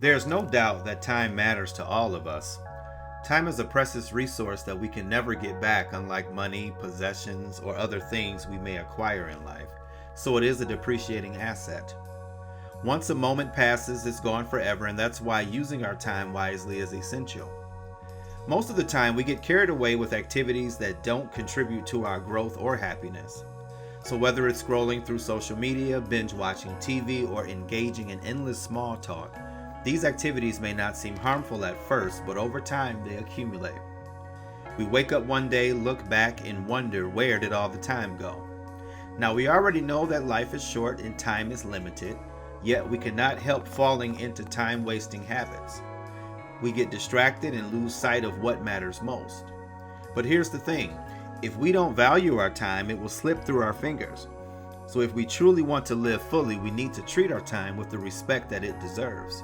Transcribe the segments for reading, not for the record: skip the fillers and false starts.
There's no doubt that time matters to all of us. Time is a precious resource that we can never get back, unlike money, possessions, or other things we may acquire in life. So it is a depreciating asset. Once a moment passes, it's gone forever, and that's why using our time wisely is essential. Most of the time, we get carried away with activities that don't contribute to our growth or happiness. So whether it's scrolling through social media, binge watching TV, or engaging in endless small talk, these activities may not seem harmful at first, but over time they accumulate. We wake up one day, look back, and wonder, where did all the time go? Now, we already know that life is short and time is limited, yet we cannot help falling into time-wasting habits. We get distracted and lose sight of what matters most. But here's the thing, if we don't value our time, it will slip through our fingers. So if we truly want to live fully, we need to treat our time with the respect that it deserves.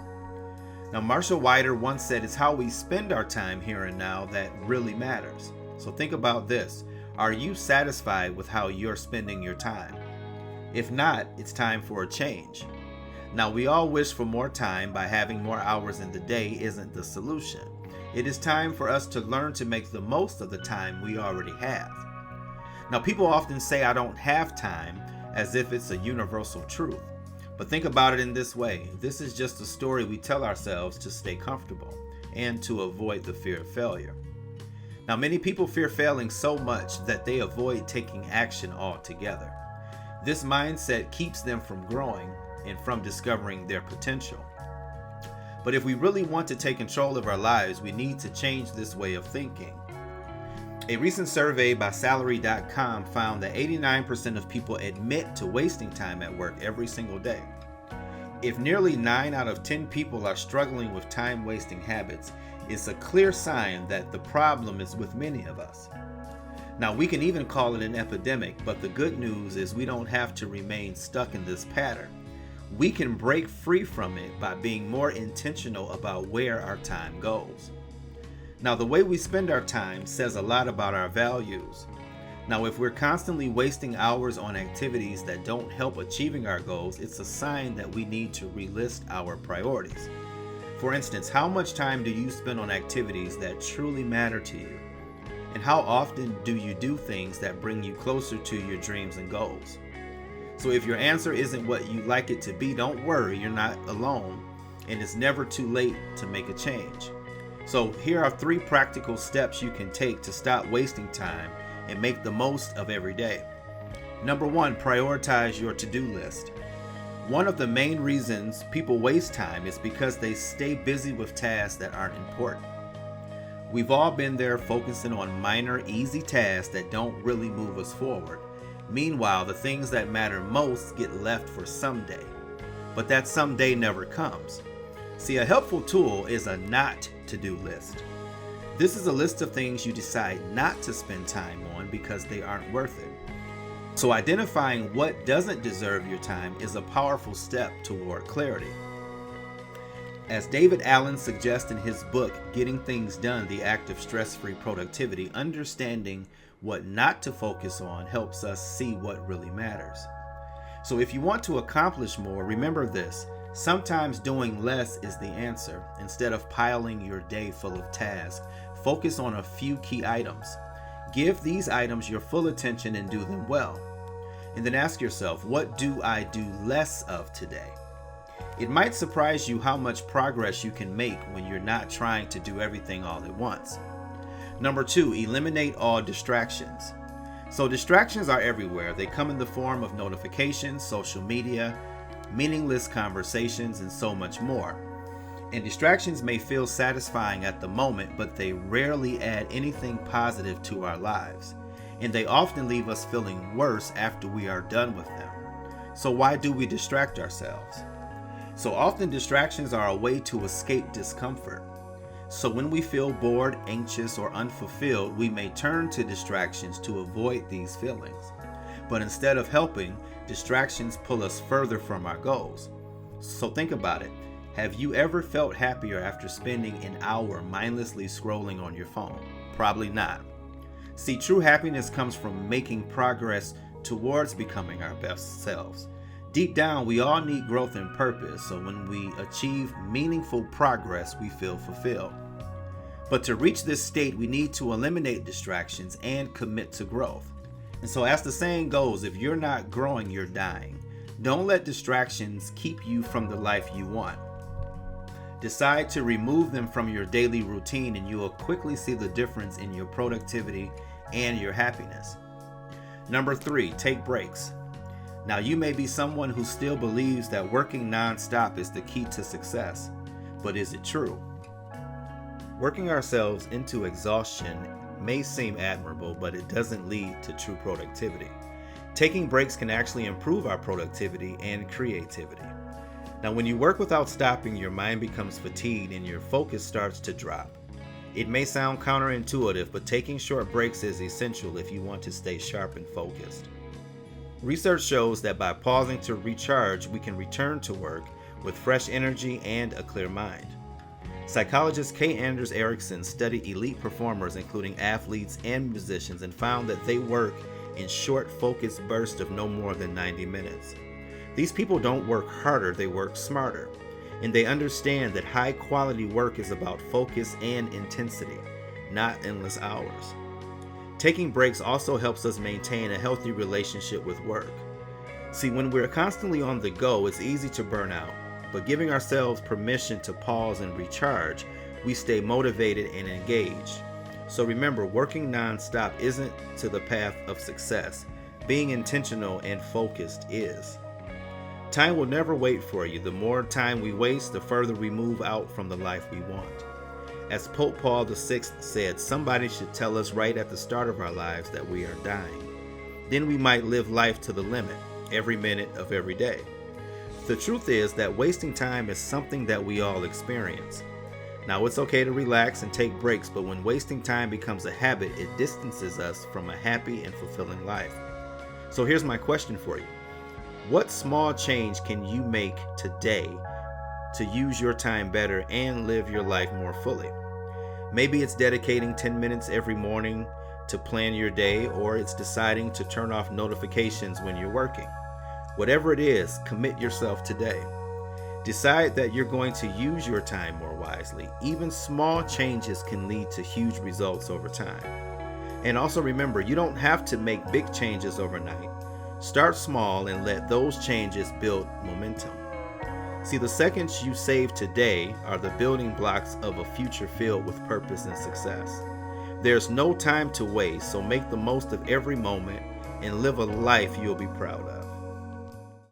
Now, Marshall Wider once said, it's how we spend our time here and now that really matters. So think about this. Are you satisfied with how you're spending your time? If not, it's time for a change. Now, we all wish for more time, by having more hours in the day isn't the solution. It is time for us to learn to make the most of the time we already have. Now, people often say, I don't have time, as if it's a universal truth. But think about it in this way. This is just a story we tell ourselves to stay comfortable and to avoid the fear of failure. Now, many people fear failing so much that they avoid taking action altogether. This mindset keeps them from growing and from discovering their potential. But if we really want to take control of our lives, we need to change this way of thinking. A recent survey by Salary.com found that 89% of people admit to wasting time at work every single day. If nearly 9 out of 10 people are struggling with time-wasting habits, it's a clear sign that the problem is with many of us. Now, we can even call it an epidemic, but the good news is we don't have to remain stuck in this pattern. We can break free from it by being more intentional about where our time goes. Now, the way we spend our time says a lot about our values. Now, if we're constantly wasting hours on activities that don't help achieving our goals, it's a sign that we need to relist our priorities. For instance, how much time do you spend on activities that truly matter to you? And how often do you do things that bring you closer to your dreams and goals? So if your answer isn't what you'd like it to be, don't worry, you're not alone, and it's never too late to make a change. So here are 3 practical steps you can take to stop wasting time and make the most of every day. Number 1, prioritize your to-do list. One of the main reasons people waste time is because they stay busy with tasks that aren't important. We've all been there, focusing on minor, easy tasks that don't really move us forward. Meanwhile, the things that matter most get left for someday. But that someday never comes. See, a helpful tool is a not to-do list. This is a list of things you decide not to spend time on because they aren't worth it. So identifying what doesn't deserve your time is a powerful step toward clarity. As David Allen suggests in his book, Getting Things Done, The Act of Stress-Free Productivity, understanding what not to focus on helps us see what really matters. So if you want to accomplish more, remember this. Sometimes doing less is the answer. Instead of piling your day full of tasks, focus on a few key items. Give these items your full attention and do them well. And then ask yourself, what do I do less of today? It might surprise you how much progress you can make when you're not trying to do everything all at once. Number 2, eliminate all distractions. So distractions are everywhere. They come in the form of notifications, social media, meaningless conversations, and so much more. And distractions may feel satisfying at the moment, but they rarely add anything positive to our lives. And they often leave us feeling worse after we are done with them. So why do we distract ourselves? So often distractions are a way to escape discomfort. So when we feel bored, anxious, or unfulfilled, we may turn to distractions to avoid these feelings. But instead of helping, distractions pull us further from our goals. So think about it. Have you ever felt happier after spending an hour mindlessly scrolling on your phone? Probably not. See, true happiness comes from making progress towards becoming our best selves, Deep down, we all need growth and purpose, so when we achieve meaningful progress, we feel fulfilled. But to reach this state, we need to eliminate distractions and commit to growth. And so, as the saying goes, if you're not growing, you're dying. Don't let distractions keep you from the life you want. Decide to remove them from your daily routine, and you will quickly see the difference in your productivity and your happiness. Number 3, take breaks. Now, you may be someone who still believes that working non-stop is the key to success, but is it true? Working ourselves into exhaustion may seem admirable, but it doesn't lead to true productivity. Taking breaks can actually improve our productivity and creativity. Now, when you work without stopping, your mind becomes fatigued and your focus starts to drop. It may sound counterintuitive, but taking short breaks is essential if you want to stay sharp and focused. Research shows that by pausing to recharge, we can return to work with fresh energy and a clear mind. Psychologist K. Anders Ericsson studied elite performers, including athletes and musicians, and found that they work in short, focused bursts of no more than 90 minutes. These people don't work harder, they work smarter, and they understand that high-quality work is about focus and intensity, not endless hours. Taking breaks also helps us maintain a healthy relationship with work. See, when we're constantly on the go, it's easy to burn out, but giving ourselves permission to pause and recharge, we stay motivated and engaged. So remember, working non-stop isn't to the path of success. Being intentional and focused is. Time will never wait for you. The more time we waste, the further we move out from the life we want. As Pope Paul VI said, somebody should tell us right at the start of our lives that we are dying. Then we might live life to the limit, every minute of every day. The truth is that wasting time is something that we all experience. Now, it's okay to relax and take breaks, but when wasting time becomes a habit, it distances us from a happy and fulfilling life. So here's my question for you. What small change can you make today to use your time better and live your life more fully? Maybe it's dedicating 10 minutes every morning to plan your day, or it's deciding to turn off notifications when you're working. Whatever it is, commit yourself today. Decide that you're going to use your time more wisely. Even small changes can lead to huge results over time. And also remember, you don't have to make big changes overnight. Start small and let those changes build momentum. See, the seconds you save today are the building blocks of a future filled with purpose and success. There's no time to waste, so make the most of every moment and live a life you'll be proud of.